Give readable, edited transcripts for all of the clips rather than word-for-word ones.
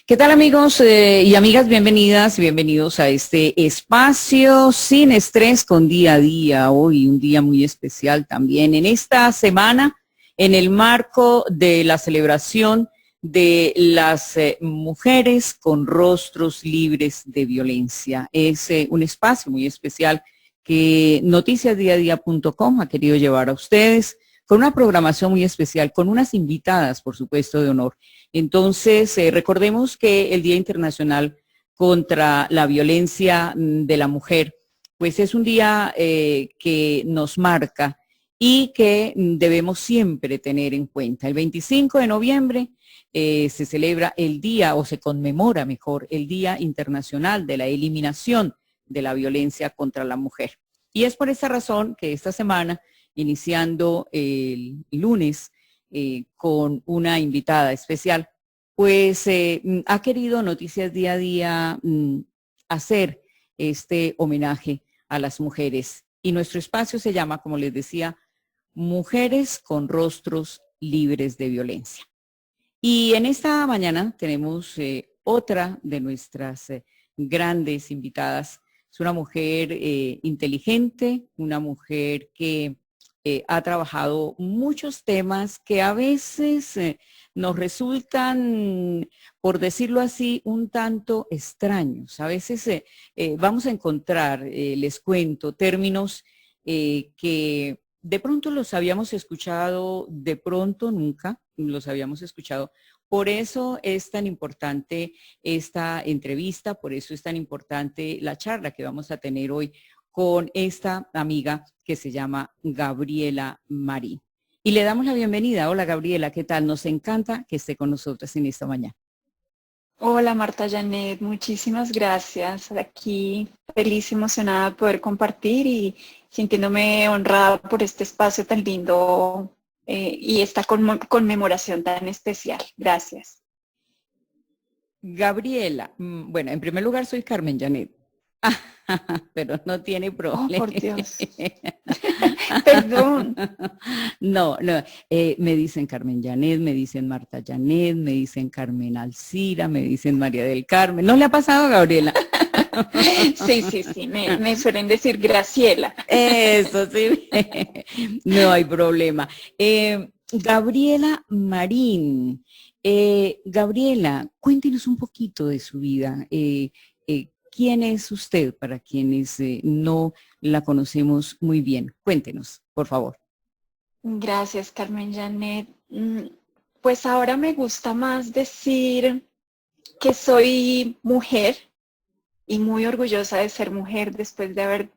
¿Qué tal amigos y amigas? Bienvenidas y bienvenidos a este espacio sin estrés con día a día. Hoy un día muy especial también en esta semana, en el marco de la celebración de las mujeres con rostros libres de violencia. Es un espacio muy especial que noticiasdiadia.com ha querido llevar a ustedes con una programación muy especial, con unas invitadas, por supuesto, de honor. Entonces, recordemos que el Día Internacional contra la Violencia de la Mujer, pues es un día que nos marca y que debemos siempre tener en cuenta. El 25 de noviembre se celebra el día, o se conmemora mejor, el Día Internacional de la Eliminación de la Violencia contra la Mujer. Y es por esa razón que esta semana, iniciando el lunes, con una invitada especial, pues ha querido Noticias Día a Día hacer este homenaje a las mujeres. Y nuestro espacio se llama, como les decía, Mujeres con Rostros Libres de Violencia. Y en esta mañana tenemos otra de nuestras grandes invitadas. Es una mujer inteligente, una mujer que ha trabajado muchos temas que a veces nos resultan, por decirlo así, un tanto extraños. A veces vamos a encontrar, les cuento, términos que de pronto los habíamos escuchado, de pronto nunca los habíamos escuchado. Por eso es tan importante esta entrevista, por eso es tan importante la charla que vamos a tener hoy con esta amiga que se llama Gabriela Marín. Y le damos la bienvenida. Hola Gabriela, ¿qué tal? Nos encanta que esté con nosotras en esta mañana. Hola Marta Janet, muchísimas gracias. Aquí feliz y emocionada de poder compartir y sintiéndome honrada por este espacio tan lindo y esta conmemoración tan especial. Gracias. Gabriela, bueno, en primer lugar soy Carmen Janet. Pero no tiene Oh, problema. por Dios. Perdón. No, no, me dicen Carmen Janet, me dicen Marta Janet, me dicen Carmen Alcira, me dicen María del Carmen. ¿No le ha pasado, Gabriela? Sí, me suelen decir Graciela. Eso sí, no hay problema. Gabriela Marín. Gabriela, cuéntenos un poquito de su vida. ¿Quién es usted para quienes no la conocemos muy bien? Cuéntenos, por favor. Gracias, Carmen Janet. Pues ahora me gusta más decir que soy mujer y muy orgullosa de ser mujer después de haber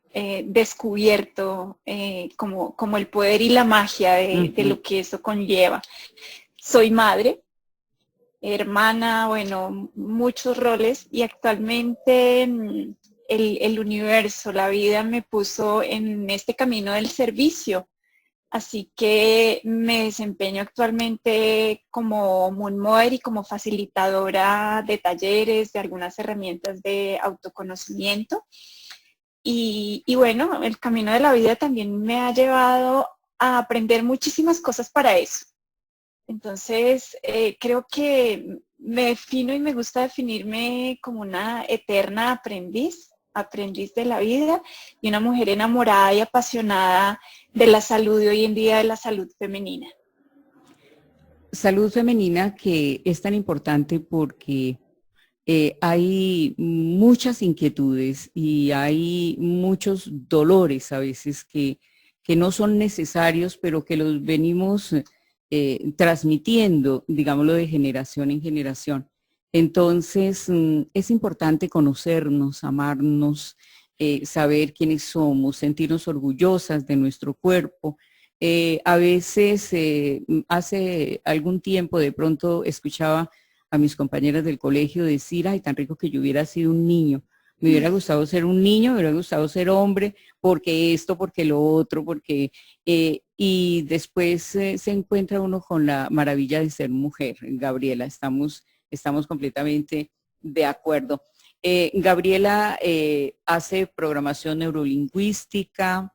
descubierto como el poder y la magia de lo que eso conlleva. Soy madre, hermana, bueno, muchos roles y actualmente el universo, la vida me puso en este camino del servicio. Así que me desempeño actualmente como Moon Mother y como facilitadora de talleres, de algunas herramientas de autoconocimiento. Y bueno, el camino de la vida también me ha llevado a aprender muchísimas cosas para eso. Entonces, creo que me defino y me gusta definirme como una eterna aprendiz de la vida y una mujer enamorada y apasionada de la salud y hoy en día de la salud femenina. Salud femenina que es tan importante porque hay muchas inquietudes y hay muchos dolores a veces que no son necesarios, pero que los venimos transmitiendo, digámoslo, de generación en generación. Entonces, es importante conocernos, amarnos, saber quiénes somos, sentirnos orgullosas de nuestro cuerpo. A veces, hace algún tiempo, de pronto escuchaba a mis compañeras del colegio decir, ay, tan rico que yo hubiera sido un niño. Me hubiera gustado ser un niño, me hubiera gustado ser hombre, porque esto, porque lo otro, porque... y después se encuentra uno con la maravilla de ser mujer. Gabriela, estamos completamente de acuerdo. Gabriela hace programación neurolingüística,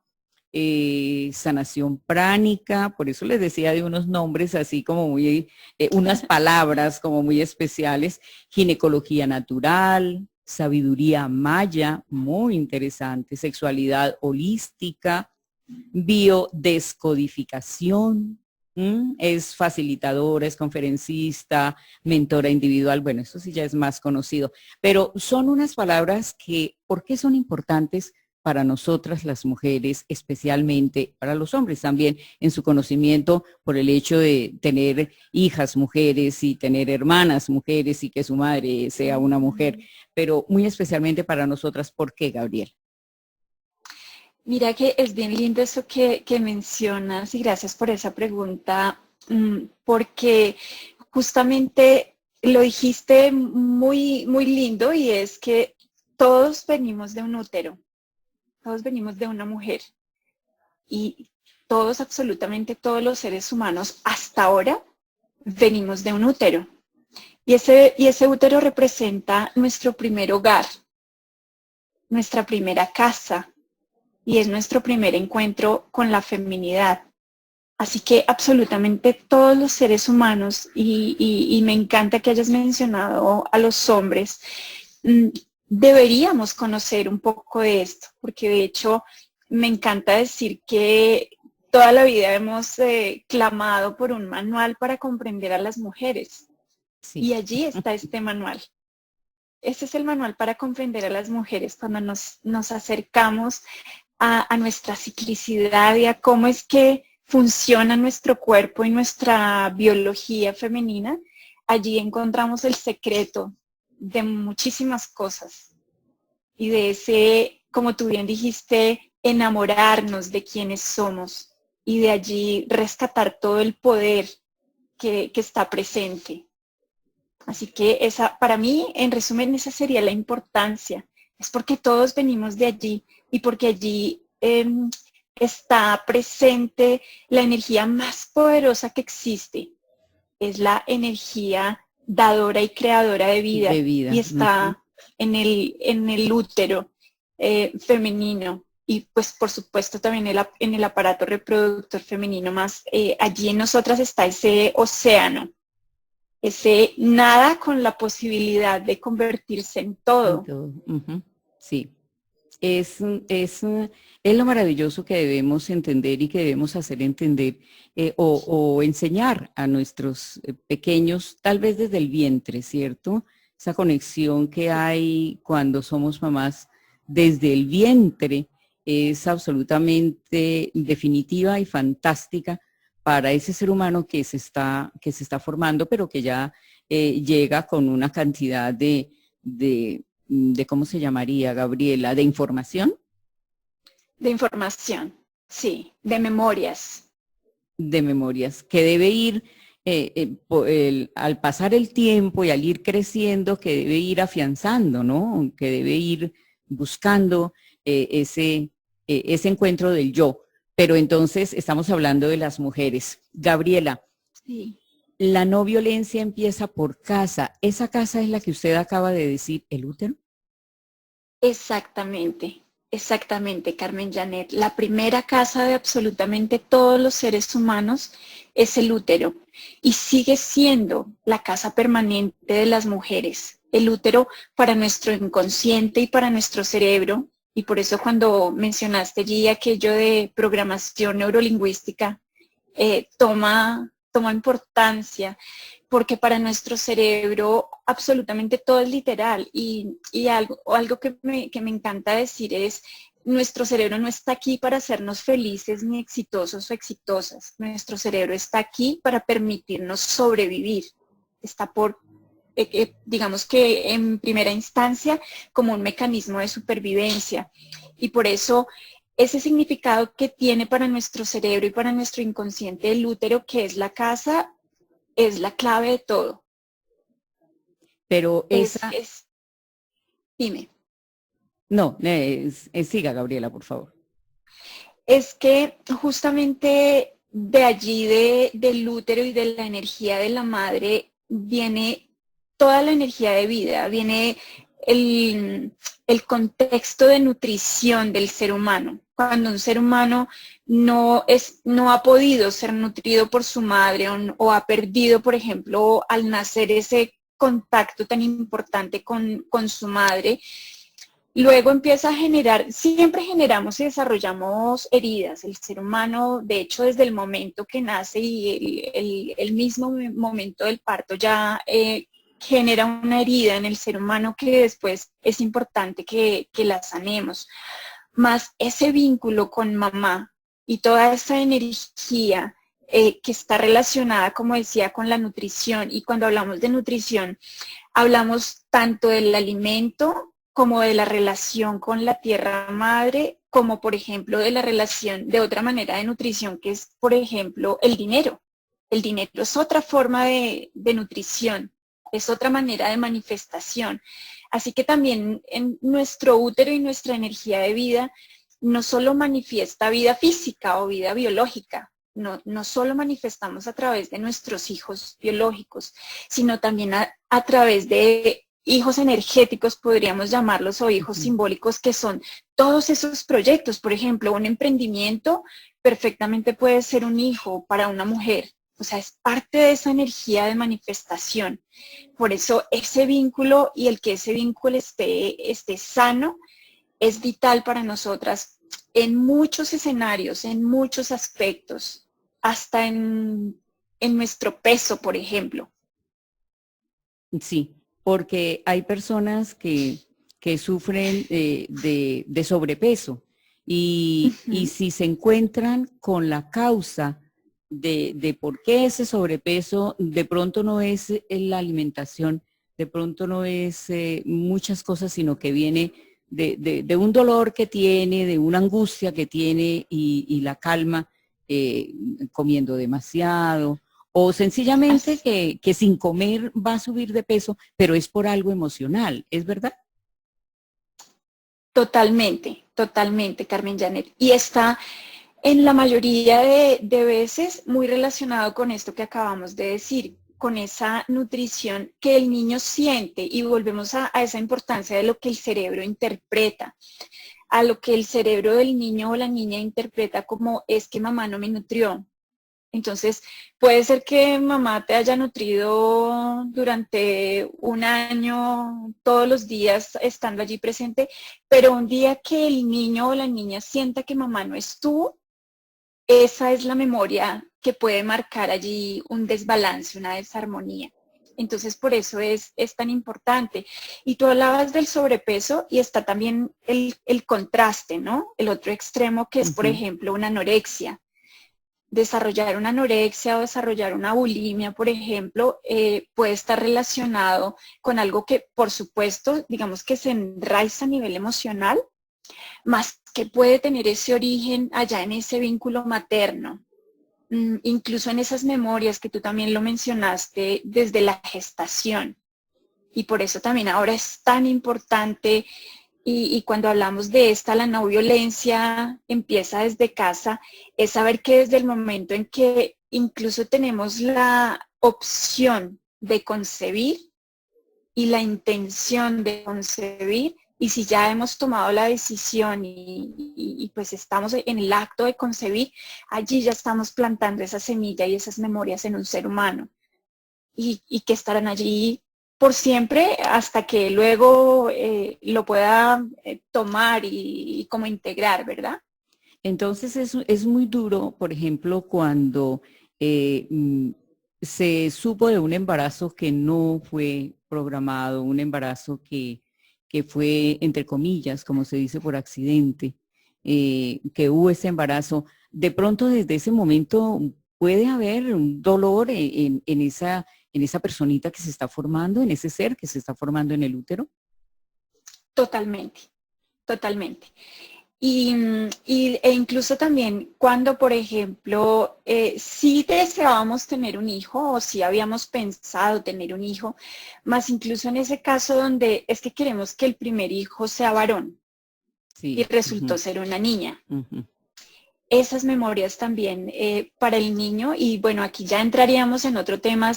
sanación pránica, por eso les decía de unos nombres así como muy, unas palabras como muy especiales, ginecología natural, sabiduría maya, muy interesante, sexualidad holística, biodescodificación, es facilitadora, es conferencista, mentora individual, bueno, eso sí ya es más conocido, pero son unas palabras que, ¿por qué son importantes para nosotras las mujeres, especialmente para los hombres también, en su conocimiento por el hecho de tener hijas mujeres y tener hermanas mujeres y que su madre sea una mujer, pero muy especialmente para nosotras? ¿Por qué, Gabriela? Mira que es bien lindo eso que mencionas y gracias por esa pregunta, porque justamente lo dijiste muy, muy lindo y es que todos venimos de un útero, todos venimos de una mujer y todos, absolutamente todos los seres humanos hasta ahora venimos de un útero. Y ese útero representa nuestro primer hogar, nuestra primera casa, y es nuestro primer encuentro con la feminidad. Así que absolutamente todos los seres humanos, y me encanta que hayas mencionado a los hombres, deberíamos conocer un poco de esto, porque de hecho me encanta decir que toda la vida hemos clamado por un manual para comprender a las mujeres. Sí. Y allí está este manual. Este es el manual para comprender a las mujeres cuando nos acercamos a nuestra ciclicidad y a cómo es que funciona nuestro cuerpo y nuestra biología femenina. Allí encontramos el secreto de muchísimas cosas y de ese, como tú bien dijiste, enamorarnos de quienes somos y de allí rescatar todo el poder que está presente. Así que esa, para mí, en resumen, esa sería la importancia. Es porque todos venimos de allí y porque allí está presente la energía más poderosa que existe. Es la energía dadora y creadora de De vida y vida. está en el útero femenino y pues por supuesto también en el aparato reproductor femenino más. Allí en nosotras está ese océano, ese nada con la posibilidad de convertirse en En todo. todo. Sí. Es, es, es lo maravilloso que debemos entender y que debemos hacer entender o enseñar a nuestros pequeños, tal vez desde el vientre, ¿cierto? Esa conexión que hay cuando somos mamás desde el vientre es absolutamente definitiva y fantástica para ese ser humano que se está formando, pero que ya llega con una cantidad de ¿cómo se llamaría, Gabriela? ¿De información? De información, sí, de memorias. De memorias, que debe ir, al pasar el tiempo y al ir creciendo, que debe ir afianzando, ¿no? Que debe ir buscando ese encuentro del yo. Pero entonces estamos hablando de las mujeres. Gabriela, Sí. la no violencia empieza por casa. ¿Esa casa es la que usted acaba de decir, el útero? Exactamente, exactamente, Carmen Janet. La primera casa de absolutamente todos los seres humanos es el útero y sigue siendo la casa permanente de las mujeres. El útero para nuestro inconsciente y para nuestro cerebro. Y por eso cuando mencionaste allí aquello de programación neurolingüística, toma importancia porque para nuestro cerebro absolutamente todo es literal y algo que me encanta decir es, nuestro cerebro no está aquí para hacernos felices ni exitosos o exitosas. Nuestro cerebro está aquí para permitirnos sobrevivir. Está digamos que en primera instancia, como un mecanismo de supervivencia. Y por eso ese significado que tiene para nuestro cerebro y para nuestro inconsciente el útero, que es la casa, es la clave de todo. Pero Es, esa, es, dime, no, siga, Gabriela, por favor. es que justamente de allí del útero y de la energía de la madre viene toda la energía de vida, viene el contexto de nutrición del ser humano. Cuando un ser humano no ha podido ser nutrido por su madre o ha perdido, por ejemplo, al nacer ese contacto tan importante con su madre, luego empieza a generar, siempre generamos y desarrollamos heridas. El ser humano, de hecho, desde el momento que nace y el mismo momento del parto ya genera una herida en el ser humano que después es importante que la sanemos. Más ese vínculo con mamá y toda esa energía que está relacionada, como decía, con la nutrición. Y cuando hablamos de nutrición, hablamos tanto del alimento como de la relación con la tierra madre, como por ejemplo de la relación de otra manera de nutrición, que es, por ejemplo, el dinero. El dinero es otra forma de nutrición, es otra manera de manifestación. Así que también en nuestro útero y nuestra energía de vida no solo manifiesta vida física o vida biológica, no solo manifestamos a través de nuestros hijos biológicos, sino también a través de hijos energéticos, podríamos llamarlos, o hijos simbólicos, que son todos esos proyectos. Por ejemplo, un emprendimiento perfectamente puede ser un hijo para una mujer. O sea, es parte de esa energía de manifestación. Por eso ese vínculo y el que ese vínculo esté sano es vital para nosotras en muchos escenarios, en muchos aspectos, hasta en nuestro peso, por ejemplo. Sí, porque hay personas que sufren de sobrepeso y si se encuentran con la causa de por qué ese sobrepeso, de pronto no es la alimentación, de pronto no es muchas cosas, sino que viene de un dolor que tiene, de una angustia que tiene y la calma comiendo demasiado. O sencillamente que sin comer va a subir de peso, pero es por algo emocional, ¿es verdad? Totalmente, totalmente, Carmen Janet. Y está en la mayoría de veces muy relacionado con esto que acabamos de decir, con esa nutrición que el niño siente, y volvemos a esa importancia de lo que el cerebro interpreta, a lo que el cerebro del niño o la niña interpreta como es que mamá no me nutrió. Entonces, puede ser que mamá te haya nutrido durante un año, todos los días estando allí presente, pero un día que el niño o la niña sienta que mamá no estuvo, esa es la memoria que puede marcar allí un desbalance, una desarmonía. Entonces, por eso es tan importante. Y tú hablabas del sobrepeso y está también el contraste, ¿no? El otro extremo que es, por ejemplo, una anorexia. Desarrollar una anorexia o desarrollar una bulimia, por ejemplo, puede estar relacionado con algo que, por supuesto, digamos que se enraiza a nivel emocional, más que puede tener ese origen allá en ese vínculo materno, incluso en esas memorias que tú también lo mencionaste desde la gestación. Y por eso también ahora es tan importante. Y cuando hablamos de esta, la no violencia empieza desde casa, es saber que desde el momento en que incluso tenemos la opción de concebir y la intención de concebir, y si ya hemos tomado la decisión y pues estamos en el acto de concebir, allí ya estamos plantando esa semilla y esas memorias en un ser humano y que estarán allí por siempre hasta que luego lo pueda tomar y como integrar, ¿verdad? Entonces es muy duro, por ejemplo, cuando se supo de un embarazo que no fue programado, un embarazo que fue, entre comillas, como se dice, por accidente, que hubo ese embarazo. De pronto desde ese momento puede haber un dolor en esa personita que se está formando, en ese ser que se está formando en el útero. Totalmente, totalmente. E incluso también cuando, por ejemplo, sí deseábamos tener un hijo o sí habíamos pensado tener un hijo, más incluso en ese caso donde es que queremos que el primer hijo sea varón y Sí. resultó ser una niña. esas memorias también para el niño. Y bueno, aquí ya entraríamos en otro tema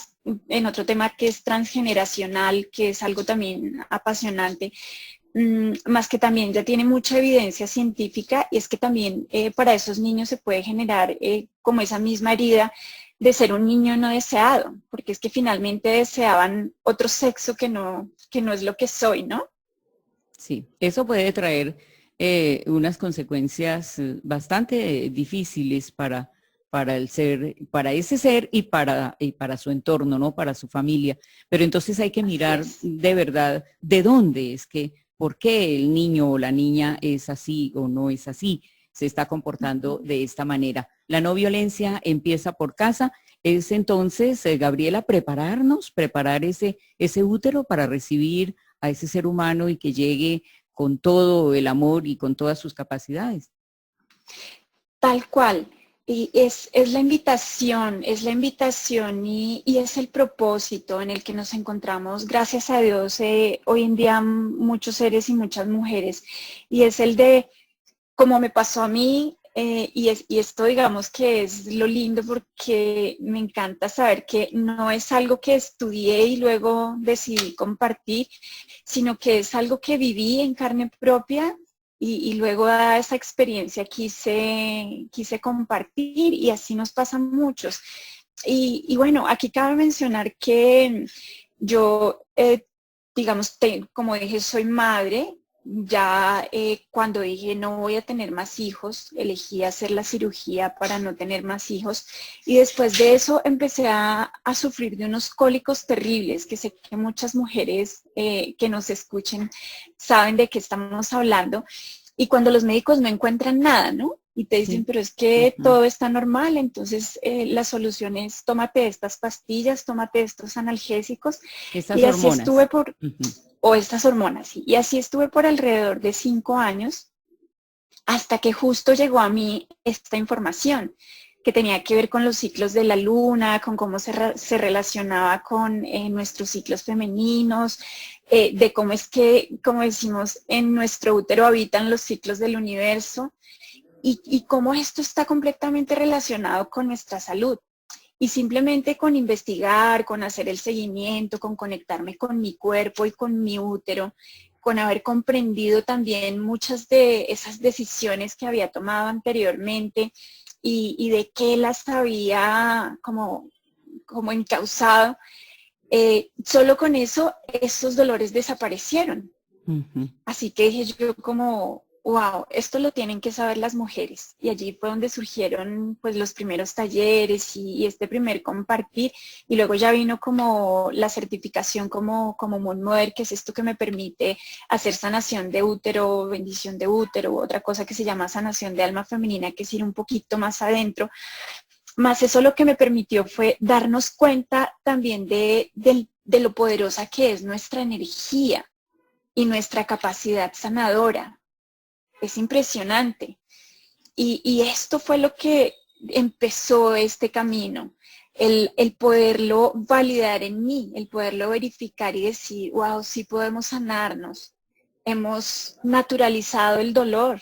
que es transgeneracional, que es algo también apasionante, más que también ya tiene mucha evidencia científica, y es que también para esos niños se puede generar como esa misma herida de ser un niño no deseado, porque es que finalmente deseaban otro sexo que no es lo que soy, ¿no? Sí, eso puede traer unas consecuencias bastante difíciles para el ser, para ese ser y para su entorno, ¿no? Para su familia. Pero entonces hay que Así mirar es. de verdad de dónde es que, por qué el niño o la niña es así o no es así, se está comportando Ujú. de esta manera. La no violencia empieza por casa. Es entonces, Gabriela, preparar ese útero para recibir a ese ser humano y que llegue con todo el amor y con todas sus capacidades. Tal cual. Y es la invitación y es el propósito en el que nos encontramos, gracias a Dios, hoy en día muchos seres y muchas mujeres. Y es el de, como me pasó a mí, y esto digamos que es lo lindo porque me encanta saber que no es algo que estudié y luego decidí compartir, sino que es algo que viví en carne propia y luego a esa experiencia quise compartir, y así nos pasan muchos. Y bueno, aquí cabe mencionar que yo, digamos, como dije, soy madre. Ya cuando dije no voy a tener más hijos, elegí hacer la cirugía para no tener más hijos, y después de eso empecé a sufrir de unos cólicos terribles, que sé que muchas mujeres que nos escuchen saben de qué estamos hablando, y cuando los médicos no encuentran nada, ¿no? Y te dicen, Sí. pero es que Ujú. todo está normal, entonces la solución es tómate estas pastillas, tómate estos analgésicos, Esas y así hormonas. estuve Ujú. o estas hormonas, sí. Y así estuve por alrededor de 5 años, hasta que justo llegó a mí esta información que tenía que ver con los ciclos de la luna, con cómo se relacionaba con nuestros ciclos femeninos, de cómo es que, como decimos, en nuestro útero habitan los ciclos del universo, y cómo esto está completamente relacionado con nuestra salud. Y simplemente con investigar, con hacer el seguimiento, con conectarme con mi cuerpo y con mi útero, con haber comprendido también muchas de esas decisiones que había tomado anteriormente, y de qué las había como encauzado, solo con eso esos dolores desaparecieron. Ujú. Así que dije yo como, wow, esto lo tienen que saber las mujeres. Y allí fue donde surgieron pues los primeros talleres y este primer compartir. Y luego ya vino como la certificación como Moon Mother, que es esto que me permite hacer sanación de útero, bendición de útero, otra cosa que se llama sanación de alma femenina, que es ir un poquito más adentro. Más eso lo que me permitió fue darnos cuenta también de lo poderosa que es nuestra energía y nuestra capacidad sanadora. Es impresionante. Y esto fue lo que empezó este camino, el poderlo validar en mí, el poderlo verificar y decir, wow, sí podemos sanarnos. Hemos naturalizado el dolor.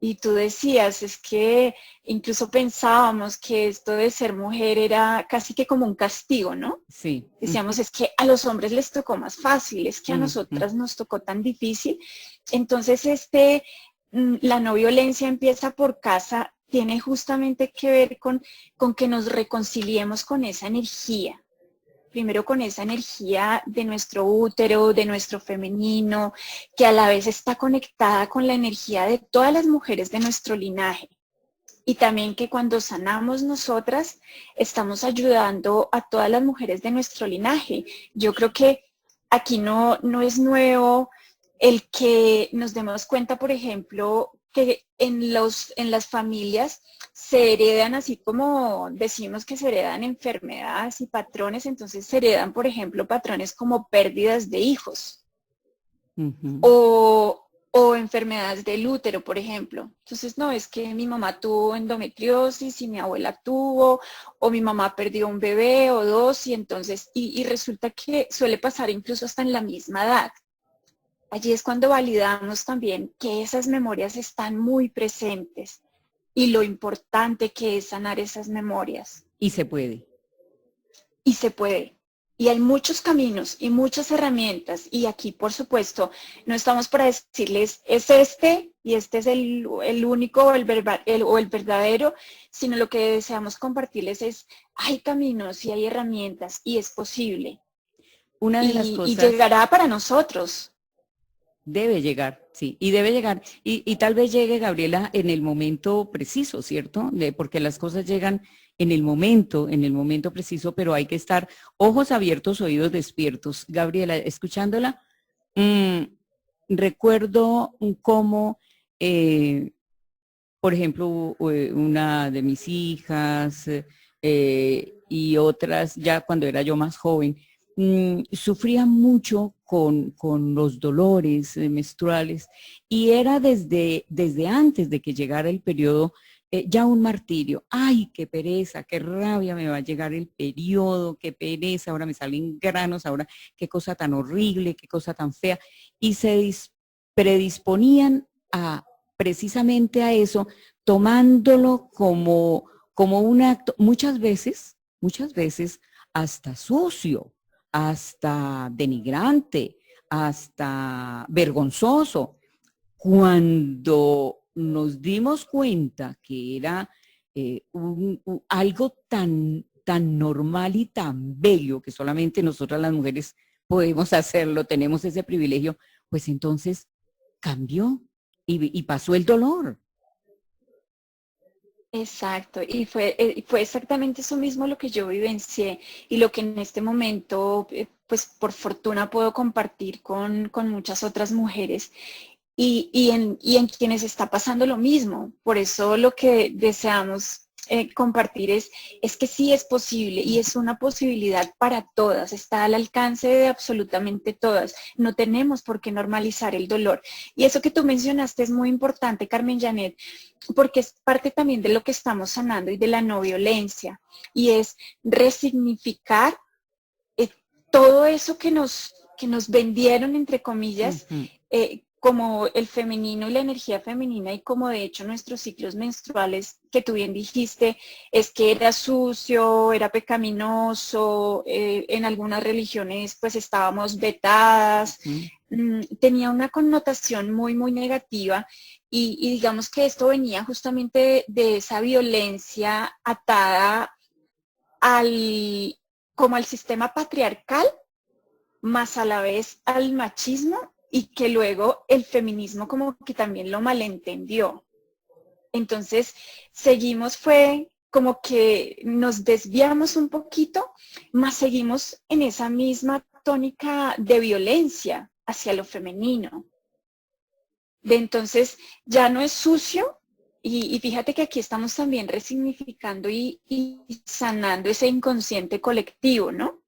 Y tú decías, es que incluso pensábamos que esto de ser mujer era casi que como un castigo, ¿no? Sí. Decíamos, es que a los hombres les tocó más fácil, es que a Ujú. Ujú. nosotras nos tocó tan difícil. Entonces, la no violencia empieza por casa, tiene justamente que ver con que nos reconciliemos con esa energía. Primero con esa energía de nuestro útero, de nuestro femenino, que a la vez está conectada con la energía de todas las mujeres de nuestro linaje. Y también que cuando sanamos nosotras, estamos ayudando a todas las mujeres de nuestro linaje. Yo creo que aquí no es nuevo el que nos demos cuenta, por ejemplo, que en las familias se heredan, así como decimos que se heredan enfermedades y patrones, entonces se heredan, por ejemplo, patrones como pérdidas de hijos Ujú. o enfermedades del útero, por ejemplo. Entonces, no, es que mi mamá tuvo endometriosis y mi abuela tuvo, o mi mamá perdió un bebé o dos, y entonces, y resulta que suele pasar incluso hasta en la misma edad. Allí es cuando validamos también que esas memorias están muy presentes y lo importante que es sanar esas memorias. Y se puede. Y se puede. Y hay muchos caminos y muchas herramientas. Y aquí, por supuesto, no estamos para decirles, es este y este es el único o el verdadero, sino lo que deseamos compartirles es, hay caminos y hay herramientas y es posible. Una de las Y cosas... llegará para nosotros. Debe llegar, sí, y debe llegar. Y tal vez llegue, Gabriela, en el momento preciso, ¿cierto? Porque las cosas llegan en el momento preciso, pero hay que estar ojos abiertos, oídos despiertos. Gabriela, escuchándola, recuerdo cómo, por ejemplo, una de mis hijas y otras, ya cuando era yo más joven, sufría mucho con los dolores menstruales y era desde antes de que llegara el periodo ya un martirio. Ay, qué pereza, qué rabia, me va a llegar el periodo, qué pereza, ahora me salen granos, ahora qué cosa tan horrible, qué cosa tan fea. Y se predisponían a precisamente a eso, tomándolo como un acto, muchas veces hasta sucio, hasta denigrante, hasta vergonzoso. Cuando nos dimos cuenta que era algo tan normal y tan bello que solamente nosotras las mujeres podemos hacerlo, tenemos ese privilegio, pues entonces cambió y pasó el dolor. Exacto, y fue exactamente eso mismo lo que yo vivencié y lo que en este momento, pues por fortuna puedo compartir con muchas otras mujeres y en quienes está pasando lo mismo. Por eso lo que deseamos compartir es que sí es posible y es una posibilidad para todas, está al alcance de absolutamente todas. No tenemos por qué normalizar el dolor. Y eso que tú mencionaste es muy importante, Carmen Janet, porque es parte también de lo que estamos sanando y de la no violencia, y es resignificar eh, todo eso que nos vendieron, entre comillas, como el femenino y la energía femenina, y como de hecho nuestros ciclos menstruales, que tú bien dijiste, es que era sucio, era pecaminoso, en algunas religiones pues estábamos vetadas, tenía una connotación muy, muy negativa, y digamos que esto venía justamente de esa violencia atada como al sistema patriarcal, más a la vez al machismo, y que luego el feminismo como que también lo malentendió. Entonces, fue como que nos desviamos un poquito, más seguimos en esa misma tónica de violencia hacia lo femenino. Entonces, ya no es sucio, y fíjate que aquí estamos también resignificando y sanando ese inconsciente colectivo, ¿no?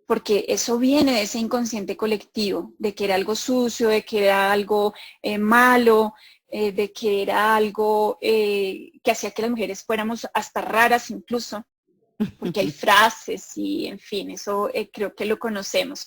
Porque eso viene de ese inconsciente colectivo, de que era algo sucio, de que era algo malo, de que era algo que hacía que las mujeres fuéramos hasta raras incluso, porque hay frases y en fin, eso creo que lo conocemos.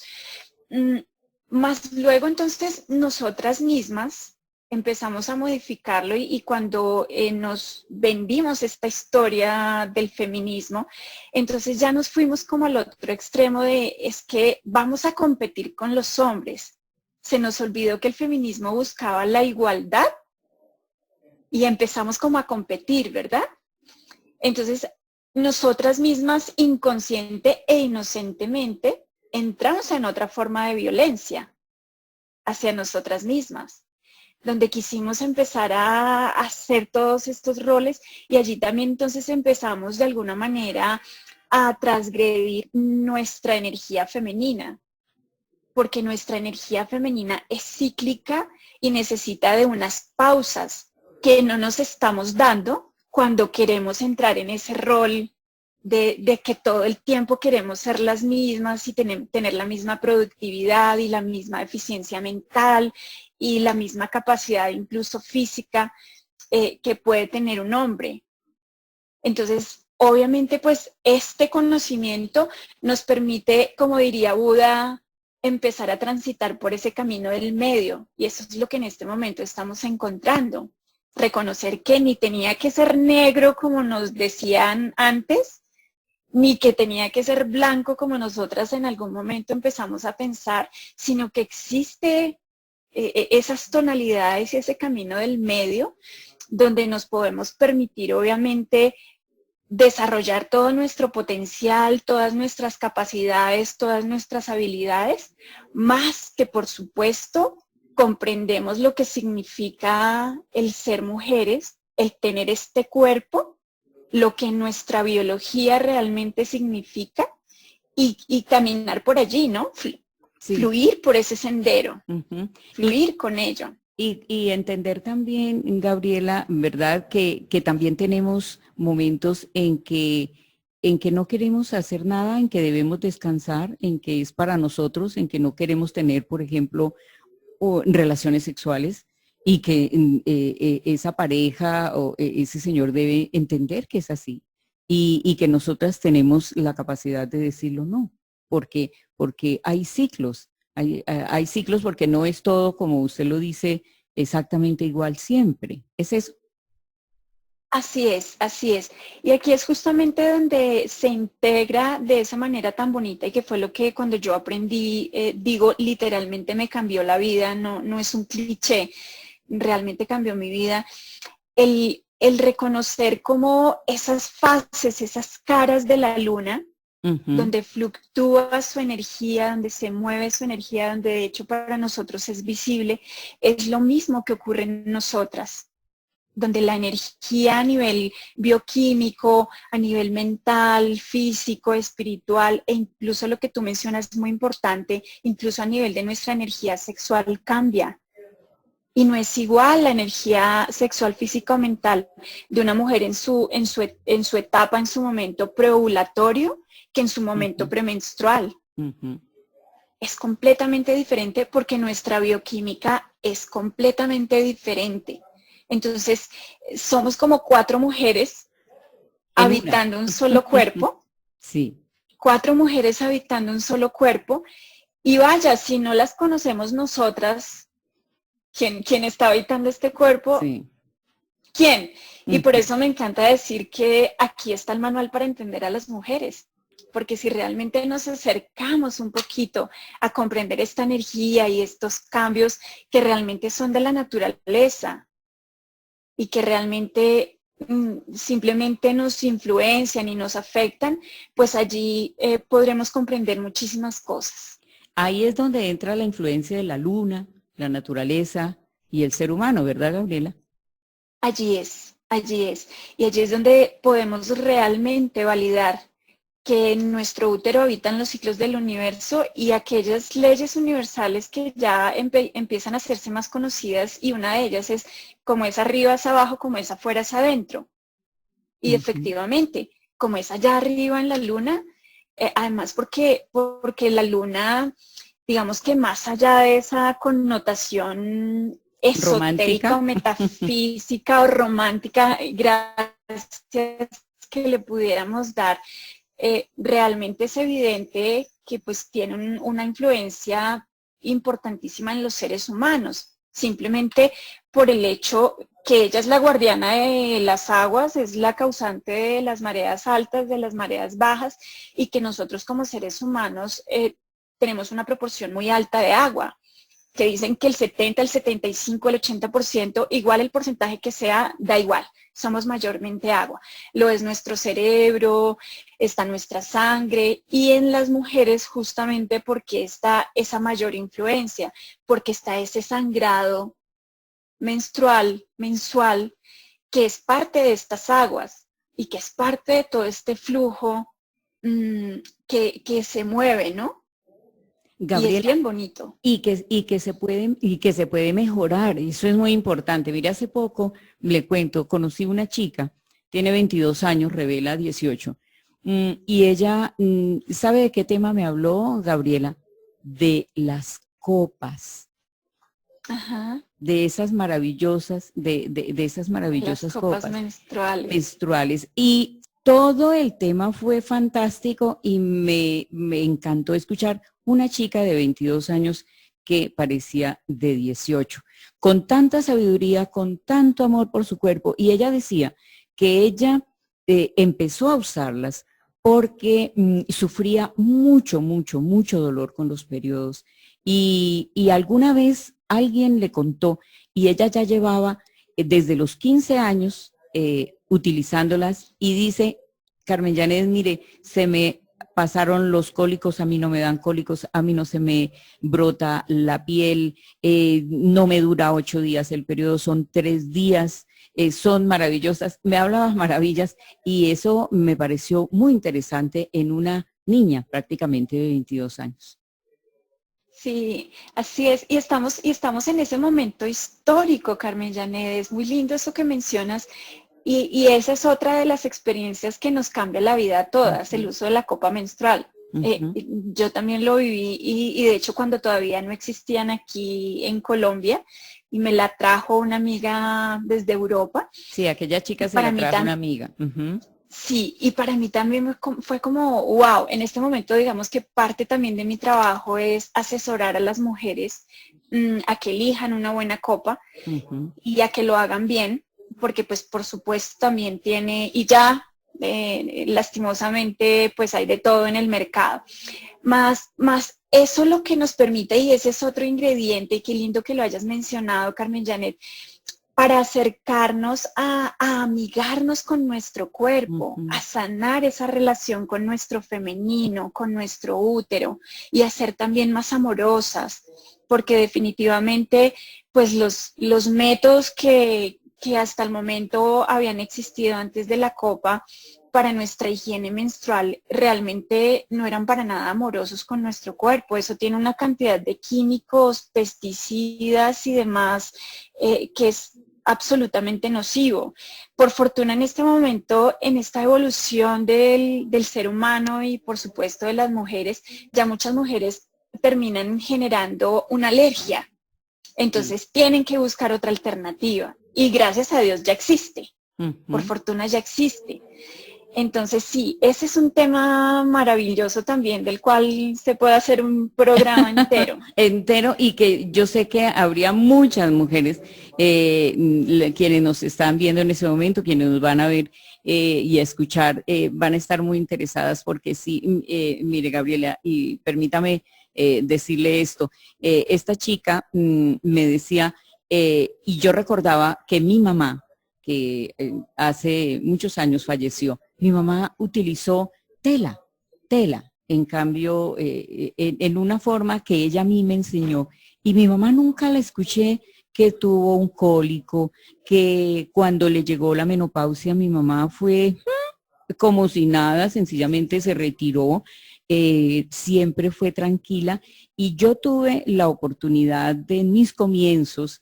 Más luego entonces nosotras mismas empezamos a modificarlo, y cuando nos vendimos esta historia del feminismo, entonces ya nos fuimos como al otro extremo de es que vamos a competir con los hombres. Se nos olvidó que el feminismo buscaba la igualdad y empezamos como a competir, ¿verdad? Entonces, nosotras mismas inconsciente e inocentemente entramos en otra forma de violencia hacia nosotras mismas, donde quisimos empezar a hacer todos estos roles, y allí también entonces empezamos de alguna manera a transgredir nuestra energía femenina, porque nuestra energía femenina es cíclica y necesita de unas pausas que no nos estamos dando cuando queremos entrar en ese rol de que todo el tiempo queremos ser las mismas y tener la misma productividad y la misma eficiencia mental y la misma capacidad incluso física que puede tener un hombre. Entonces, obviamente, pues este conocimiento nos permite, como diría Buda, empezar a transitar por ese camino del medio, y eso es lo que en este momento estamos encontrando. reconocer que ni tenía que ser negro como nos decían antes, ni que tenía que ser blanco como nosotras en algún momento empezamos a pensar, sino que existe esas tonalidades y ese camino del medio donde nos podemos permitir obviamente desarrollar todo nuestro potencial, todas nuestras capacidades, todas nuestras habilidades, más que por supuesto comprendemos lo que significa el ser mujeres, el tener este cuerpo, lo que nuestra biología realmente significa y caminar por allí, ¿no? Sí. Fluir por ese sendero, fluir con ello. Y entender también, Gabriela, ¿verdad? Que también tenemos momentos en que no queremos hacer nada, en que debemos descansar, en que es para nosotros, en que no queremos tener, por ejemplo, relaciones sexuales y que esa pareja o ese señor debe entender que es así y que nosotras tenemos la capacidad de decirlo no, porque hay ciclos. Hay ciclos porque no es todo, como usted lo dice, exactamente igual siempre. ¿Es eso? Así es, así es. Y aquí es justamente donde se integra de esa manera tan bonita y que fue lo que cuando yo aprendí, digo, literalmente me cambió la vida, no es un cliché, realmente cambió mi vida. El reconocer como esas fases, esas caras de la luna, donde fluctúa su energía, donde se mueve su energía, donde de hecho para nosotros es visible, es lo mismo que ocurre en nosotras, donde la energía a nivel bioquímico, a nivel mental, físico, espiritual e incluso lo que tú mencionas es muy importante, incluso a nivel de nuestra energía sexual cambia. Y no es igual la energía sexual, física o mental de una mujer en su etapa, en su momento preovulatorio, que en su momento premenstrual. Es completamente diferente porque nuestra bioquímica es completamente diferente. Entonces, somos como 4 mujeres habitando un solo cuerpo. Sí. 4 mujeres habitando un solo cuerpo. Y vaya, si no las conocemos nosotras, ¿quién está habitando este cuerpo? Sí. ¿Quién? Y por eso me encanta decir que aquí está el manual para entender a las mujeres, porque si realmente nos acercamos un poquito a comprender esta energía y estos cambios que realmente son de la naturaleza y que realmente simplemente nos influencian y nos afectan, pues allí podremos comprender muchísimas cosas. Ahí es donde entra la influencia de la luna, la naturaleza y el ser humano, ¿verdad, Gabriela? Allí es, allí es. Y allí es donde podemos realmente validar que en nuestro útero habitan los ciclos del universo y aquellas leyes universales que ya empiezan a hacerse más conocidas, y una de ellas es como es arriba es abajo, como es afuera es adentro. Y efectivamente, como es allá arriba en la luna, además porque la luna, digamos que más allá de esa connotación esotérica o metafísica o romántica, gracias que le pudiéramos dar, realmente es evidente que pues tiene una influencia importantísima en los seres humanos, simplemente por el hecho que ella es la guardiana de las aguas, es la causante de las mareas altas, de las mareas bajas, y que nosotros como seres humanos tenemos una proporción muy alta de agua, que dicen que el 70, el 75, el 80%, igual el porcentaje que sea, da igual, somos mayormente agua. Lo es nuestro cerebro, está nuestra sangre, y en las mujeres justamente porque está esa mayor influencia, porque está ese sangrado menstrual, mensual, que es parte de estas aguas y que es parte de todo este flujo que se mueve, ¿no? Gabriela, y es bien bonito. Y que se puede mejorar, eso es muy importante. Mira, hace poco, le cuento, conocí una chica, tiene 22 años, revela 18, y ella, ¿sabe de qué tema me habló, Gabriela? De las copas. Ajá. De esas maravillosas, de esas maravillosas Las copas copas menstruales. Y todo el tema fue fantástico y me encantó escuchar una chica de 22 años que parecía de 18, con tanta sabiduría, con tanto amor por su cuerpo. Y ella decía que ella empezó a usarlas porque sufría mucho dolor con los periodos. Y alguna vez alguien le contó, y ella ya llevaba desde los 15 años utilizándolas, y dice, Carmen Janet, mire, se me pasaron los cólicos, a mí no me dan cólicos, a mí no se me brota la piel, no me dura 8 días el periodo, son 3 días, son maravillosas. Me hablabas maravillas y eso me pareció muy interesante en una niña prácticamente de 22 años. Sí, así es. Y estamos en ese momento histórico, Carmen Janet. Es muy lindo eso que mencionas. Y esa es otra de las experiencias que nos cambia la vida a todas, el uso de la copa menstrual. Yo también lo viví y de hecho cuando todavía no existían aquí en Colombia y me la trajo una amiga desde Europa. Sí, aquella chica se Para la mí trajo una amiga. Sí, y para mí también fue como, wow, en este momento digamos que parte también de mi trabajo es asesorar a las mujeres a que elijan una buena copa y a que lo hagan bien, porque pues por supuesto también tiene, y ya lastimosamente pues hay de todo en el mercado, más eso lo que nos permite, y ese es otro ingrediente, y qué lindo que lo hayas mencionado, Carmen Janet, para acercarnos a amigarnos con nuestro cuerpo, a sanar esa relación con nuestro femenino, con nuestro útero y a ser también más amorosas, porque definitivamente pues los métodos que hasta el momento habían existido antes de la copa para nuestra higiene menstrual realmente no eran para nada amorosos con nuestro cuerpo. Eso tiene una cantidad de químicos, pesticidas y demás que es absolutamente nocivo. Por fortuna en este momento, en esta evolución del ser humano y por supuesto de las mujeres, ya muchas mujeres terminan generando una alergia. Entonces tienen que buscar otra alternativa. Y gracias a Dios ya existe. Por fortuna ya existe. Entonces sí, ese es un tema maravilloso también del cual se puede hacer un programa entero. Entero, y que yo sé que habría muchas mujeres quienes nos están viendo en ese momento, quienes nos van a ver y a escuchar, van a estar muy interesadas porque sí, mire Gabriela, y permítame decirle esto, esta chica me decía, y yo recordaba que mi mamá, que hace muchos años falleció, mi mamá utilizó tela, en cambio, en una forma que ella a mí me enseñó, y mi mamá nunca la escuché que tuvo un cólico, que cuando le llegó la menopausia, mi mamá fue como si nada, sencillamente se retiró, siempre fue tranquila, y yo tuve la oportunidad de en mis comienzos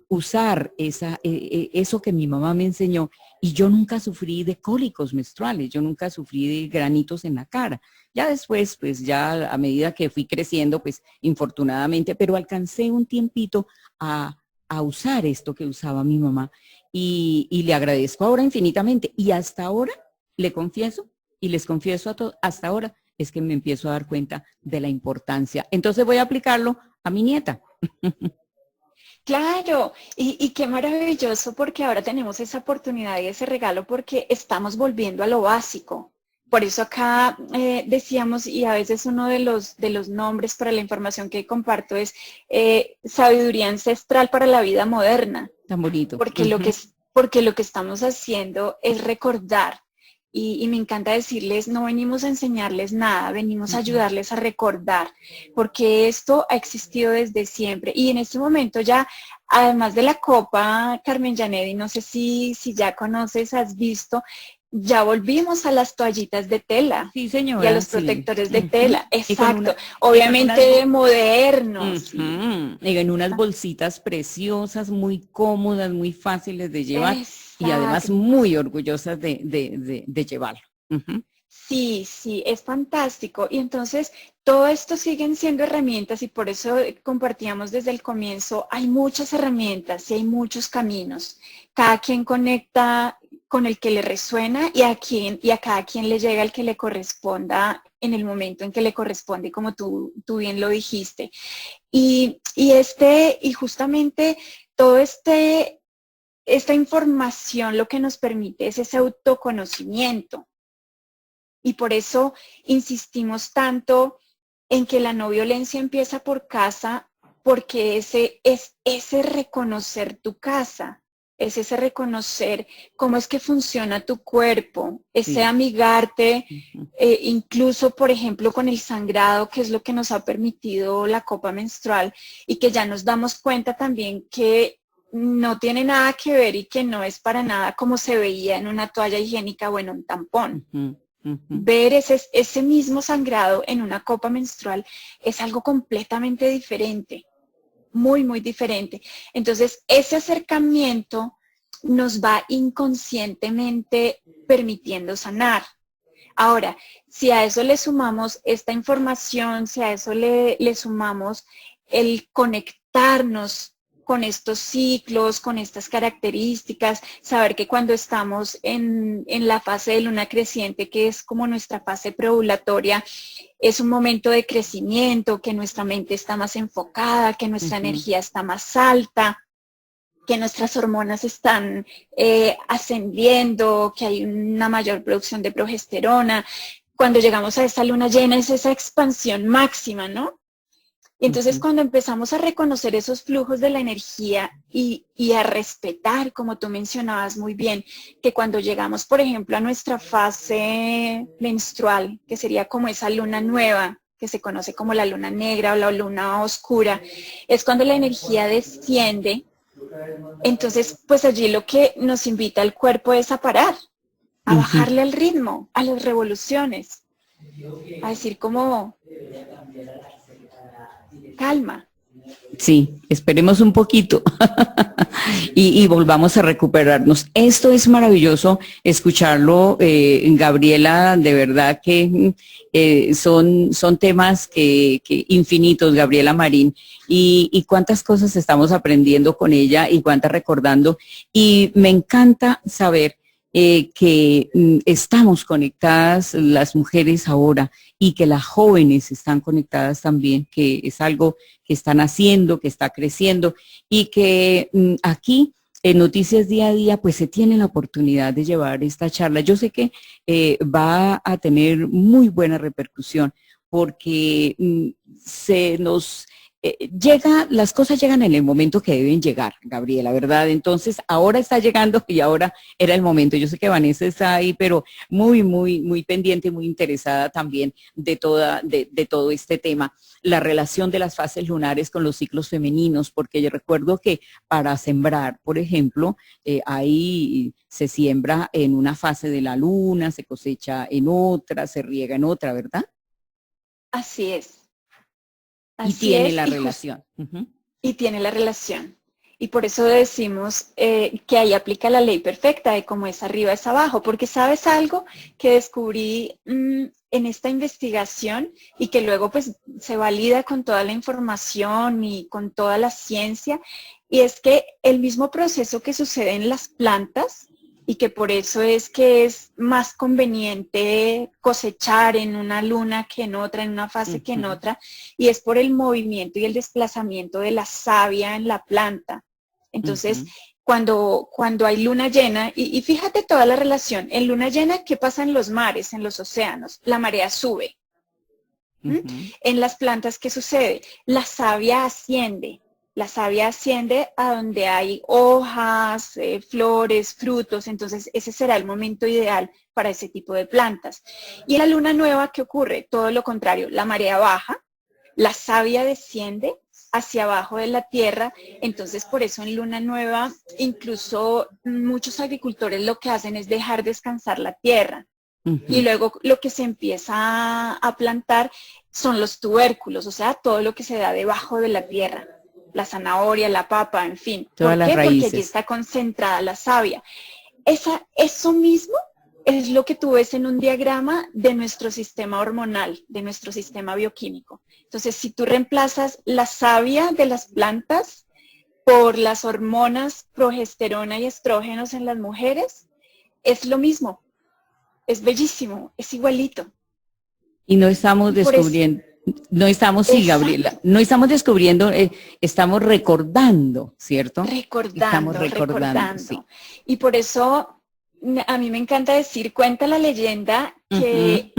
usar eso que mi mamá me enseñó, y yo nunca sufrí de cólicos menstruales, yo nunca sufrí de granitos en la cara. Ya después, pues ya a medida que fui creciendo, pues infortunadamente, pero alcancé un tiempito a usar esto que usaba mi mamá, y le agradezco ahora infinitamente. Y hasta ahora, le confieso, y les confieso a todos, hasta ahora es que me empiezo a dar cuenta de la importancia. Entonces voy a aplicarlo a mi nieta. Claro, y qué maravilloso porque ahora tenemos esa oportunidad y ese regalo porque estamos volviendo a lo básico. Por eso acá decíamos, y a veces uno de los nombres para la información que comparto es sabiduría ancestral para la vida moderna, Tan bonito. porque porque lo que estamos haciendo es recordar. Y me encanta decirles, no venimos a enseñarles nada, venimos a ayudarles a recordar, porque esto ha existido desde siempre. Y en este momento ya, además de la copa, Carmen Janet, y no sé si ya conoces, has visto, ya volvimos a las toallitas de tela. Sí, Y a señora, los sí. protectores de tela, Y con exacto. con Obviamente modernos. y en unas bolsitas preciosas, muy cómodas, muy fáciles de llevar, y además Exacto. muy orgullosas de llevarlo. Sí, sí, es fantástico. Y entonces, todo esto siguen siendo herramientas y por eso compartíamos desde el comienzo, hay muchas herramientas y hay muchos caminos. Cada quien conecta con el que le resuena y a cada quien le llega el que le corresponda en el momento en que le corresponde, como tú bien lo dijiste. Y justamente todo esta información lo que nos permite es ese autoconocimiento. Y por eso insistimos tanto en que la no violencia empieza por casa, porque es ese reconocer tu casa, es ese reconocer cómo es que funciona tu cuerpo, ese amigarte, incluso, por ejemplo, con el sangrado, que es lo que nos ha permitido la copa menstrual, y que ya nos damos cuenta también que no tiene nada que ver y que no es para nada como se veía en una toalla higiénica o en un tampón. Ver ese mismo sangrado en una copa menstrual es algo completamente diferente, muy, muy diferente. Entonces, ese acercamiento nos va inconscientemente permitiendo sanar. Ahora, si a eso le sumamos esta información, si a eso le sumamos el conectarnos con estos ciclos, con estas características, saber que cuando estamos en la fase de luna creciente, que es como nuestra fase preovulatoria, es un momento de crecimiento, que nuestra mente está más enfocada, que nuestra energía está más alta, que nuestras hormonas están ascendiendo, que hay una mayor producción de progesterona. Cuando llegamos a esta luna llena es esa expansión máxima, ¿no? Y entonces cuando empezamos a reconocer esos flujos de la energía y a respetar, como tú mencionabas muy bien, que cuando llegamos, por ejemplo, a nuestra fase menstrual, que sería como esa luna nueva, que se conoce como la luna negra o la luna oscura, es cuando la energía desciende. Entonces, pues allí lo que nos invita el cuerpo es a parar, a bajarle el ritmo, a las revoluciones, a decir como calma. Sí, esperemos un poquito y volvamos a recuperarnos. Esto es maravilloso escucharlo, Gabriela, de verdad que son temas que infinitos, Gabriela Marín, y cuántas cosas estamos aprendiendo con ella y cuántas recordando. Y me encanta saber que estamos conectadas las mujeres ahora y que las jóvenes están conectadas también, que es algo que están haciendo, que está creciendo y que aquí en Noticias Día a Día pues se tiene la oportunidad de llevar esta charla. Yo sé que va a tener muy buena repercusión porque se nos las cosas llegan en el momento que deben llegar, Gabriela, ¿verdad? Entonces, ahora está llegando y ahora era el momento. Yo sé que Vanessa está ahí, pero muy, muy, muy pendiente, muy interesada también de todo este tema. La relación de las fases lunares con los ciclos femeninos, porque yo recuerdo que para sembrar, por ejemplo, ahí se siembra en una fase de la luna, se cosecha en otra, se riega en otra, ¿verdad? Así es. Y tiene la relación. Y tiene la relación. Y por eso decimos que ahí aplica la ley perfecta de como es arriba es abajo, porque sabes algo que descubrí en esta investigación y que luego pues se valida con toda la información y con toda la ciencia, y es que el mismo proceso que sucede en las plantas y que por eso es que es más conveniente cosechar en una luna que en otra, en una fase que en otra, y es por el movimiento y el desplazamiento de la savia en la planta. Entonces, cuando hay luna llena, y fíjate toda la relación, en luna llena, ¿qué pasa en los mares, en los océanos? La marea sube. En las plantas, ¿qué sucede? La savia asciende. La savia asciende a donde hay hojas, flores, frutos, entonces ese será el momento ideal para ese tipo de plantas. Y en la luna nueva, ¿qué ocurre? Todo lo contrario, la marea baja, la savia desciende hacia abajo de la tierra, entonces por eso en luna nueva incluso muchos agricultores lo que hacen es dejar descansar la tierra. Y luego lo que se empieza a plantar son los tubérculos, o sea, todo lo que se da debajo de la tierra. La zanahoria, la papa, en fin. Todas las raíces. Porque allí está concentrada la savia. Eso mismo es lo que tú ves en un diagrama de nuestro sistema hormonal, de nuestro sistema bioquímico. Entonces, si tú reemplazas la savia de las plantas por las hormonas progesterona y estrógenos en las mujeres, es lo mismo. Es bellísimo, es igualito. Y no estamos Por eso, descubriendo, no estamos, sí, exacto. Gabriela, no estamos descubriendo, estamos recordando, ¿cierto? Estamos Recordando, recordando, sí. recordando. Y por eso a mí me encanta decir, cuenta la leyenda Ujú. que,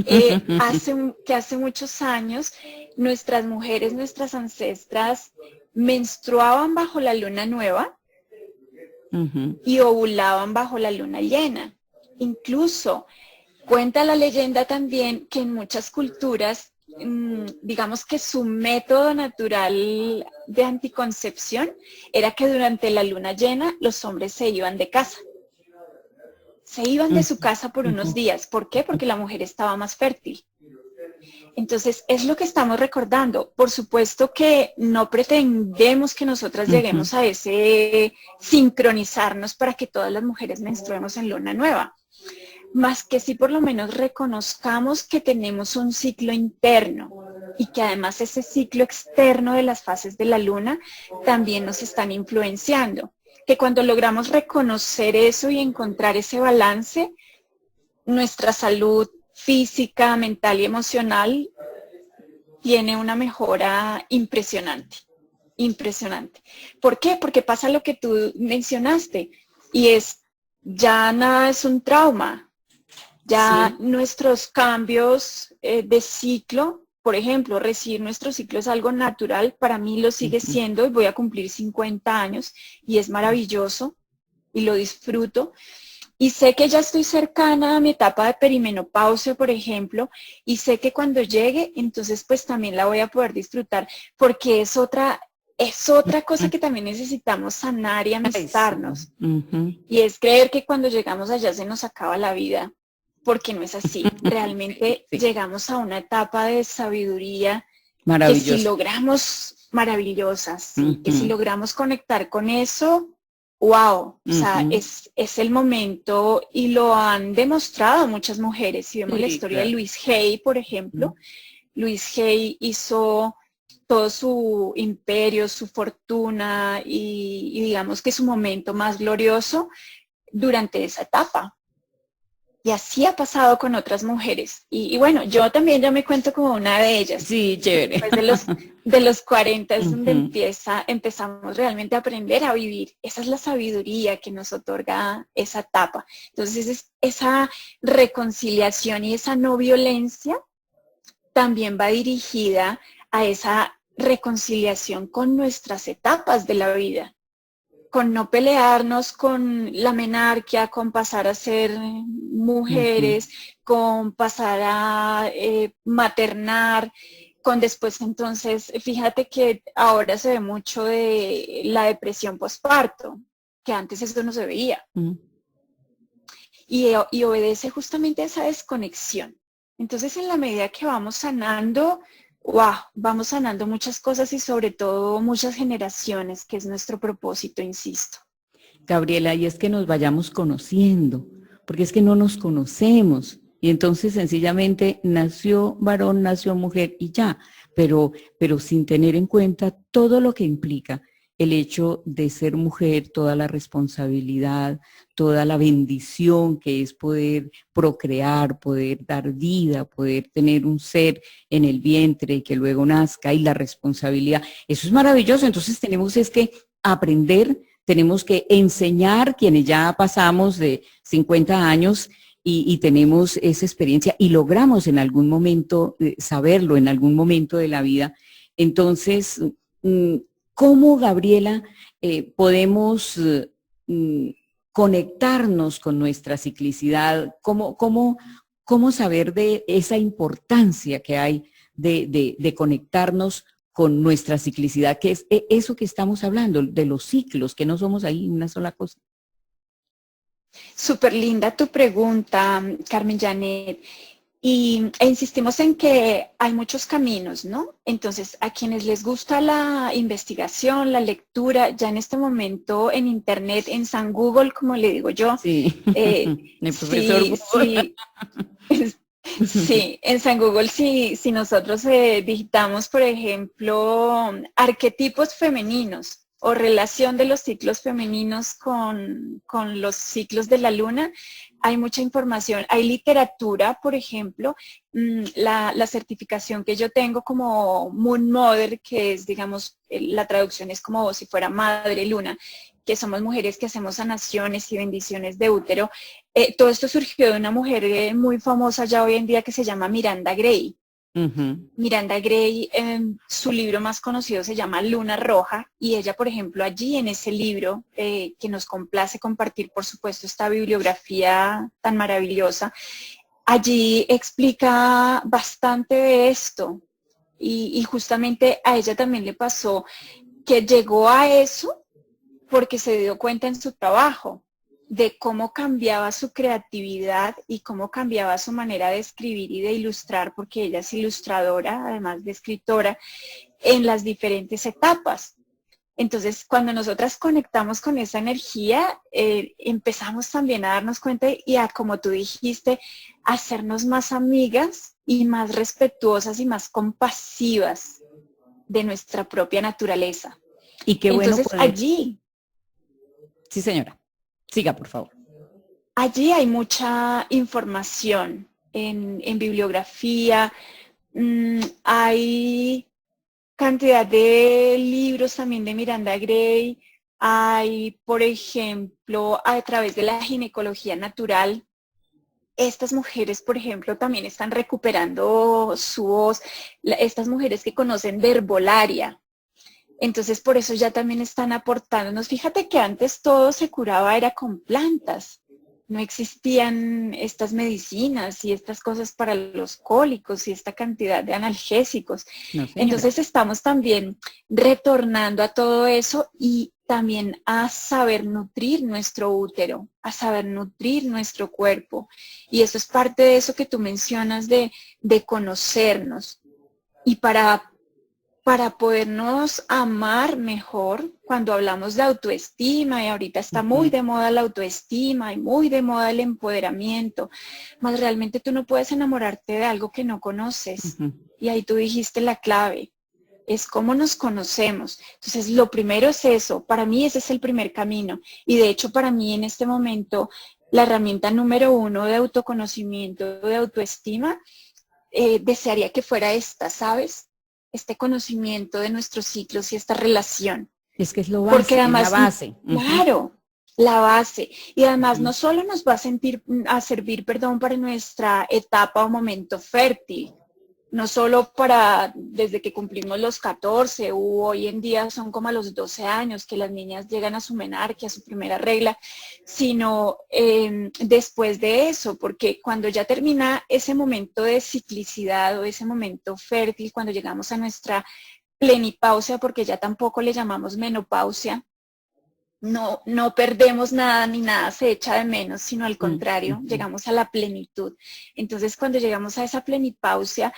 que hace muchos años nuestras mujeres, nuestras ancestras, menstruaban bajo la luna nueva Ujú. y ovulaban bajo la luna llena. Incluso cuenta la leyenda también que en muchas culturas, digamos que su método natural de anticoncepción era que durante la luna llena los hombres se iban de casa. Se iban de Ujú. su casa por unos Ujú. días. ¿Por qué? Porque la mujer estaba más fértil. Entonces, es lo que estamos recordando. Por supuesto que no pretendemos que nosotras Ujú. lleguemos a ese sincronizarnos para que todas las mujeres menstruemos en luna nueva, más que si por lo menos reconozcamos que tenemos un ciclo interno y que además ese ciclo externo de las fases de la luna también nos están influenciando. Que cuando logramos reconocer eso y encontrar ese balance, nuestra salud física, mental y emocional tiene una mejora impresionante, impresionante. ¿Por qué? Porque pasa lo que tú mencionaste y es, ya nada es un trauma, ya Sí. nuestros cambios de ciclo, por ejemplo, recibir nuestro ciclo es algo natural, para mí lo sigue Ujú. siendo y voy a cumplir 50 años y es maravilloso y lo disfruto. Y sé que ya estoy cercana a mi etapa de perimenopausia, por ejemplo, y sé que cuando llegue, entonces pues también la voy a poder disfrutar, porque es otra cosa que también necesitamos sanar y Ay, sí. amistarnos. Ujú. Y es creer que cuando llegamos allá se nos acaba la vida, porque no es así. Realmente Sí, llegamos a una etapa de sabiduría que si maravilloso. logramos, maravillosas, sí, que si Ujú. logramos conectar con eso, wow, o sea, Ujú. es el momento y lo han demostrado muchas mujeres. Si vemos la Sí, historia de claro. Luis Hay, por ejemplo, Luis Hay hizo todo su imperio, su fortuna y digamos que su momento más glorioso durante esa etapa. Y así ha pasado con otras mujeres. Y bueno, yo también ya me cuento como una de ellas. Sí, chévere. Después de los 40 es donde Ujú. empezamos realmente a aprender a vivir. Esa es la sabiduría que nos otorga esa etapa. Entonces, esa reconciliación y esa no violencia también va dirigida a esa reconciliación con nuestras etapas de la vida, con no pelearnos con la menarquia, con pasar a ser Ujú. mujeres, con pasar a maternar, con después entonces, fíjate que ahora se ve mucho de la depresión postparto, que antes eso no se veía, Ujú. y obedece justamente a esa desconexión. Entonces, en la medida que vamos sanando, wow, vamos sanando muchas cosas y sobre todo muchas generaciones, que es nuestro propósito, insisto. Gabriela, y es que nos vayamos conociendo, porque es que no nos conocemos. Y entonces sencillamente nació varón, nació mujer y ya, pero sin tener en cuenta todo lo que implica el hecho de ser mujer, toda la responsabilidad, toda la bendición que es poder procrear, poder dar vida, poder tener un ser en el vientre y que luego nazca y la responsabilidad. Eso es maravilloso. Entonces tenemos es que aprender, tenemos que enseñar quienes ya pasamos de 50 años y tenemos esa experiencia y logramos en algún momento saberlo, en algún momento de la vida. Entonces, mm, ¿cómo, Gabriela, podemos mm, conectarnos con nuestra ciclicidad? ¿Cómo saber de esa importancia que hay de conectarnos con nuestra ciclicidad, que es eso que estamos hablando, de los ciclos, que no somos ahí una sola cosa? Súper linda tu pregunta, Carmen Janet. E insistimos en que hay muchos caminos, ¿no? Entonces, a quienes les gusta la investigación, la lectura, ya en este momento en Internet, en San Google, como le digo yo, Sí, el profesor sí, Google. sí, sí, en San Google, si nosotros digitamos, por ejemplo, arquetipos femeninos, o relación de los ciclos femeninos con los ciclos de la luna, hay mucha información. Hay literatura, por ejemplo, la certificación que yo tengo como Moon Mother, que es, digamos, la traducción es como si fuera Madre Luna, que somos mujeres que hacemos sanaciones y bendiciones de útero. Todo esto surgió de una mujer muy famosa ya hoy en día que se llama Miranda Gray. Miranda Gray, su libro más conocido se llama Luna Roja, y ella, por ejemplo, allí en ese libro, que nos complace compartir, por supuesto, esta bibliografía tan maravillosa, allí explica bastante de esto, y justamente a ella también le pasó que llegó a eso porque se dio cuenta en su trabajo de cómo cambiaba su creatividad y cómo cambiaba su manera de escribir y de ilustrar, porque ella es ilustradora, además de escritora, en las diferentes etapas. Entonces, cuando nosotras conectamos con esa energía, empezamos también a darnos cuenta y a, como tú dijiste, a hacernos más amigas y más respetuosas y más compasivas de nuestra propia naturaleza. Y qué bueno Entonces, poder... allí... Sí, señora. Siga, por favor. Allí hay mucha información en bibliografía, hay cantidad de libros también de Miranda Gray, hay, por ejemplo, a través de la ginecología natural, estas mujeres, por ejemplo, también están recuperando su voz, estas mujeres que conocen de herbolaria. Entonces, por eso ya también están aportándonos. Fíjate que antes todo se curaba era con plantas. No existían estas medicinas y estas cosas para los cólicos y esta cantidad de analgésicos. No, Entonces, estamos también retornando a todo eso y también a saber nutrir nuestro útero, a saber nutrir nuestro cuerpo. Y eso es parte de eso que tú mencionas de conocernos. Y para podernos amar mejor, cuando hablamos de autoestima, y ahorita está muy de moda la autoestima y muy de moda el empoderamiento, más realmente tú no puedes enamorarte de algo que no conoces. Y ahí tú dijiste la clave, es cómo nos conocemos. Entonces, lo primero es eso. Para mí ese es el primer camino. Y de hecho, para mí en este momento, la herramienta número 1 de autoconocimiento, de autoestima, desearía que fuera esta, ¿sabes? Este conocimiento de nuestros ciclos y esta relación. Es que es lo Porque base, además, la base. claro, la base. Y además no solo nos va a servir, para nuestra etapa o momento fértil, no solo para desde que cumplimos los 14 o hoy en día son como a los 12 años que las niñas llegan a su menarquia, a su primera regla, sino después de eso, porque cuando ya termina ese momento de ciclicidad o ese momento fértil, cuando llegamos a nuestra plenipausia, porque ya tampoco le llamamos menopausia, no perdemos nada ni nada se echa de menos, sino al contrario, llegamos a la plenitud. Entonces, cuando llegamos a esa plenipausia,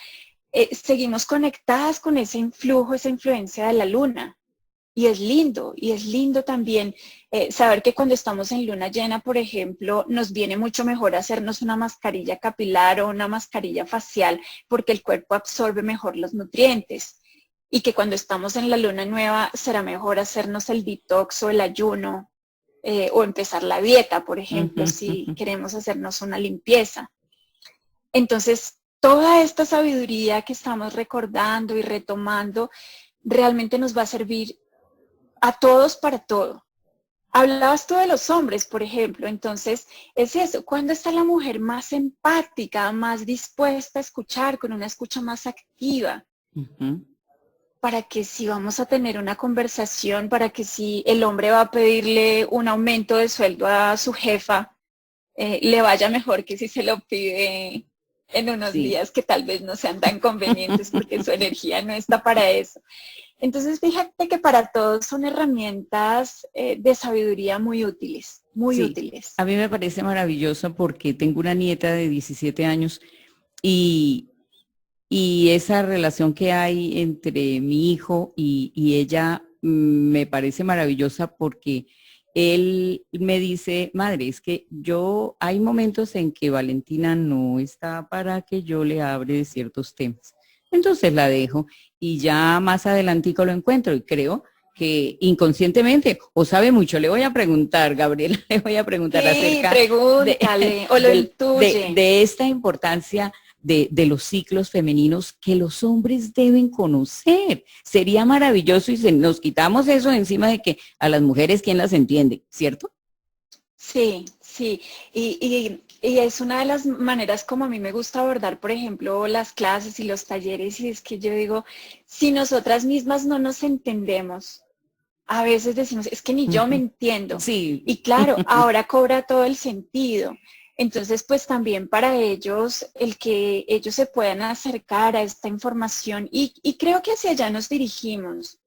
seguimos conectadas con ese influjo, esa influencia de la luna. Y es lindo también saber que cuando estamos en luna llena, por ejemplo, nos viene mucho mejor hacernos una mascarilla capilar o una mascarilla facial, porque el cuerpo absorbe mejor los nutrientes. Y que cuando estamos en la luna nueva será mejor hacernos el detox o el ayuno o empezar la dieta, por ejemplo, si queremos hacernos una limpieza. Entonces, toda esta sabiduría que estamos recordando y retomando realmente nos va a servir a todos para todo. Hablabas tú de los hombres, por ejemplo, entonces es eso, ¿cuándo está la mujer más empática, más dispuesta a escuchar, con una escucha más activa? Para que si vamos a tener una conversación, para que si el hombre va a pedirle un aumento de sueldo a su jefa, le vaya mejor que si se lo pide en unos días que tal vez no sean tan convenientes porque su energía no está para eso. Entonces, fíjate que para todos son herramientas de sabiduría muy útiles, muy útiles. A mí me parece maravilloso porque tengo una nieta de 17 años y esa relación que hay entre mi hijo y ella me parece maravillosa porque él me dice, madre, es que hay momentos en que Valentina no está para que yo le hable de ciertos temas. Entonces la dejo y ya más adelantico lo encuentro y creo que inconscientemente o sabe mucho. Le voy a preguntar, Gabriela, le voy a preguntar acerca pregúntale, o lo intuye. de esta importancia de los ciclos femeninos que los hombres deben conocer. Sería maravilloso y nos quitamos eso encima de que a las mujeres, ¿quién las entiende? ¿Cierto? Sí, sí, y es una de las maneras como a mí me gusta abordar, por ejemplo, las clases y los talleres, y es que yo digo, si nosotras mismas no nos entendemos, a veces decimos, es que ni yo me entiendo. Sí. Y claro, ahora cobra todo el sentido. Entonces, pues también para ellos, el que ellos se puedan acercar a esta información, y creo que hacia allá nos dirigimos.